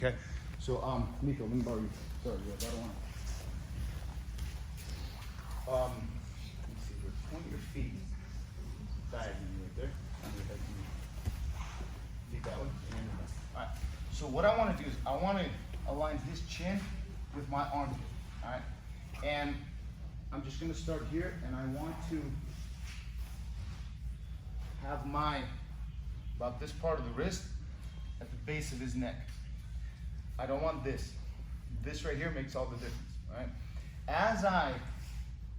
Okay, so Nico, let me borrow you. Sorry, I don't want to. Let me see here. Point your feet diagonally right there. On your head. Feet that way. All right. So what I want to do is I want to align his chin with my armpit. All right. And I'm just going to start here, and I want to have about this part of the wrist at the base of his neck. I don't want this. This right here makes all the difference, right? As I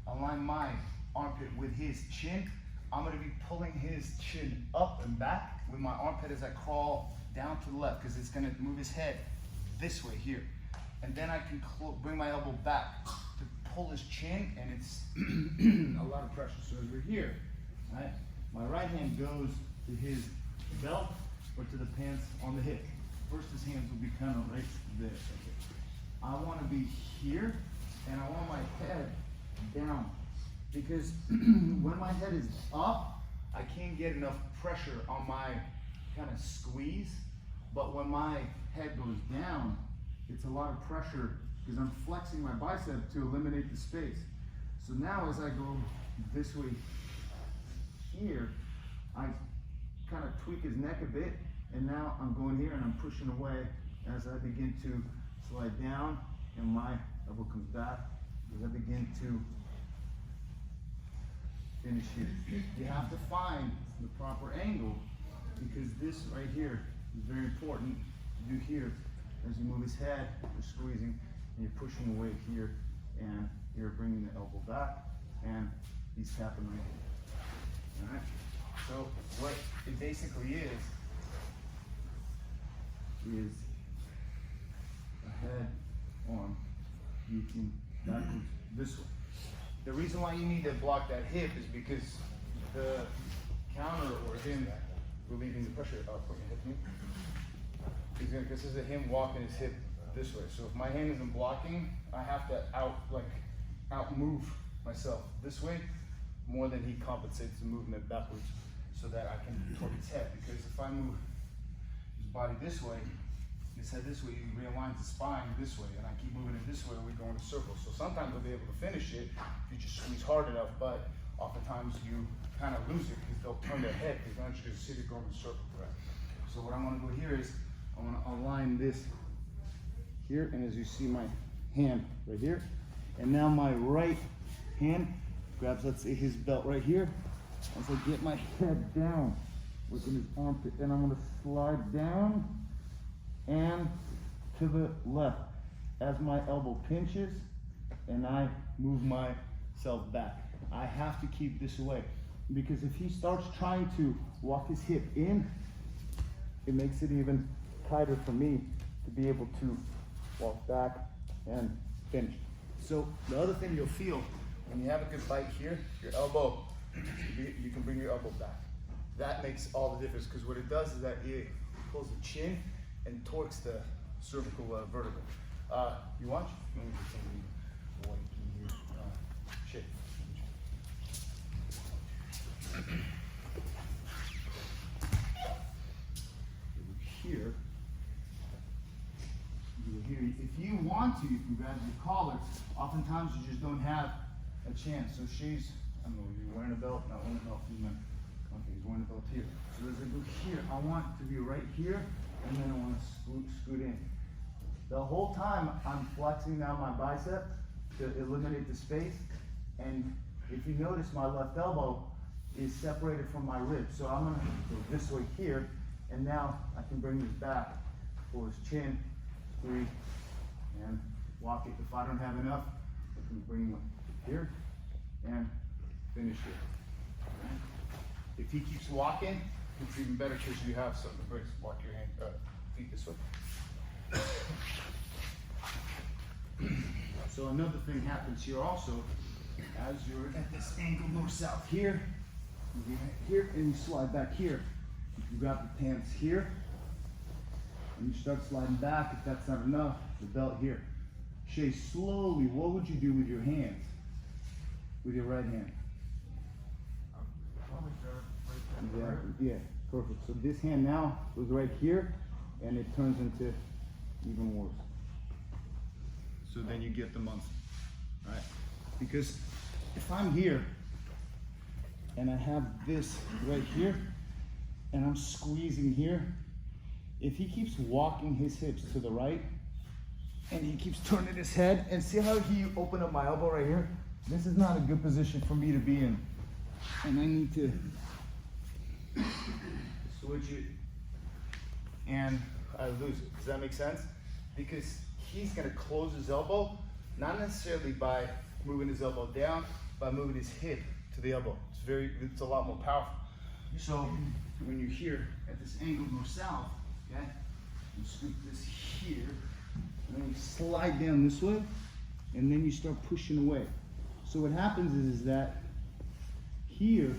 align my armpit with his chin, I'm gonna be pulling his chin up and back with my armpit as I crawl down to the left, because it's gonna move his head this way here. And then I can bring my elbow back to pull his chin, and it's a lot of pressure. So as we're here, right, my right hand goes to his belt or to the pants on the hip. First, his hands will be kind of right there. I want to be here, and I want my head down, because when my head is up, I can't get enough pressure on my kind of squeeze. But when my head goes down, it's a lot of pressure because I'm flexing my bicep to eliminate the space. So now as I go this way here, I kind of tweak his neck a bit, and now I'm going here and I'm pushing away as I begin to slide down, and my elbow comes back as I begin to finish here. You have to find the proper angle, because this right here is very important to do here. As you move his head, you're squeezing and you're pushing away here, and you're bringing the elbow back, and he's tapping right here. All right? So what it basically is a head on looking backwards this way. The reason why you need to block that hip is because the counter, or him relieving the pressure, put your hip in. This is him walking his hip this way. So if my hand isn't blocking, I have to out move myself this way more than he compensates the movement backwards, so that I can torque his head. Because if I move his body this way, his head this way, he realigns the spine this way, and I keep moving it this way, and we go in a circle. So sometimes I'll be able to finish it if you just squeeze hard enough, but oftentimes you kind of lose it because they'll turn their head, because then you just see it going in a circle. Right? So what I want to go here is I want to align this here, and as you see my hand right here, and now my right hand grabs, let's say, his belt right here. As I get my head down within his armpit, then I'm going to slide down and to the left as my elbow pinches, and I move myself back. I have to keep this away, because if he starts trying to walk his hip in, it makes it even tighter for me to be able to walk back and finish. So the other thing you'll feel when you have a good bite here, your elbow, you can bring your elbow back. That makes all the difference, because what it does is that it pulls the chin and torques the cervical vertebra. You want? Let me just white in here. Shit. Here. If you want to, you can grab your collar. Oftentimes you just don't have a chance. So she's, I don't know, you're wearing a belt, not wearing a belt. Okay, he's wearing a belt here. So as I go here, I want to be right here, and then I want to scoot in. The whole time I'm flexing down my bicep to eliminate the space, and if you notice, my left elbow is separated from my ribs. So I'm gonna go this way here, and now I can bring this back for his chin, squeeze, and walk it. If I don't have enough, I can bring him here and finish it. Okay. If he keeps walking, it's even better, because you have something to brace. Walk your feet this way. So another thing happens here also, as you're at this angle north-south here, you get here and you slide back here. You can grab the pants here, and you start sliding back. If that's not enough, the belt here. Shay, slowly, what would you do with your hands? With your right hand? Yeah, yeah, perfect. So this hand now goes right here, and it turns into even worse. So then you get the Monson, right? Because if I'm here and I have this right here and I'm squeezing here, if he keeps walking his hips to the right and he keeps turning his head, and see how he opened up my elbow right here? This is not a good position for me to be in. And I need to switch it and I lose it. Does that make sense? Because he's gonna close his elbow, not necessarily by moving his elbow down, by moving his hip to the elbow. It's a lot more powerful. So when you're here at this angle north-south, okay, you scoop this here, and then you slide down this way, and then you start pushing away. So what happens is that here,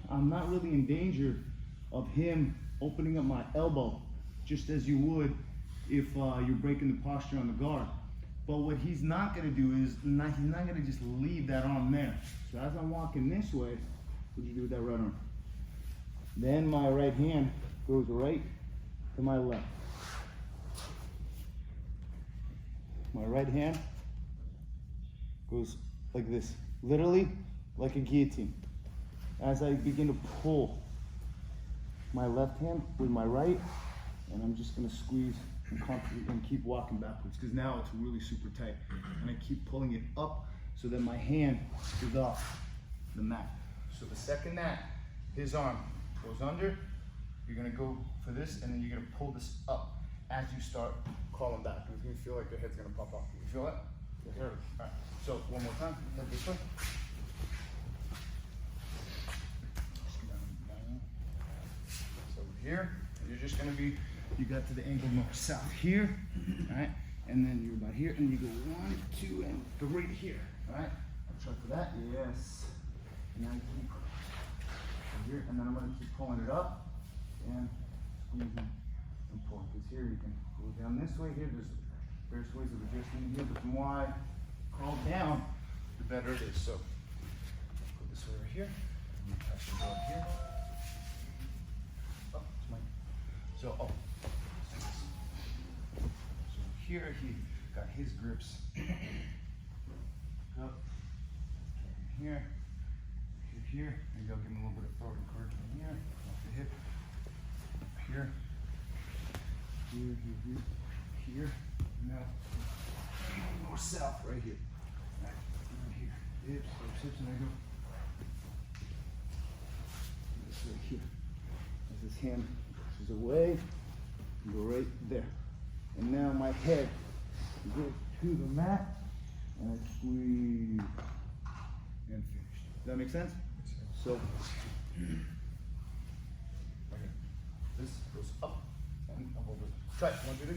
I'm not really in danger of him opening up my elbow, just as you would if you're breaking the posture on the guard. But what he's not gonna do is, he's not gonna just leave that arm there. So as I'm walking this way, what'd you do with that right arm? Then my right hand goes right to my left. My right hand goes like this, literally like a guillotine. As I begin to pull my left hand with my right, and I'm just gonna squeeze and keep walking backwards, because now it's really super tight. And I keep pulling it up so that my hand is off the mat. So the second that his arm goes under, you're gonna go for this, and then you're gonna pull this up as you start crawling back. It's gonna feel like the head's gonna pop off. You feel it? Yes. All right. So one more time. Head this way. So here, you're just gonna be, you got to the angle north-south here, right? And then you're about here, and you go 1, 2, and 3 here, right? I'll try for that. Yes. And then keep here, and then I'm gonna keep pulling it up and squeezing and pulling. Because here you can go down this way. Here, there's various ways of adjusting here, but the more I crawl down, the better it is. So go this way right here. And you touch the guard here. Up to my. So up. So here he got his grips. Up. Here. Here, maybe I'll give him a little bit of forward encouragement here, off the hip, here, here, now, north-south, right here, right here, hips, and I go, this right here, as his hand pushes away, go right there, and now my head goes to the mat, and I squeeze, and finish. Does that make sense? So, okay. This goes up and over. Try it. 1, 2, 3.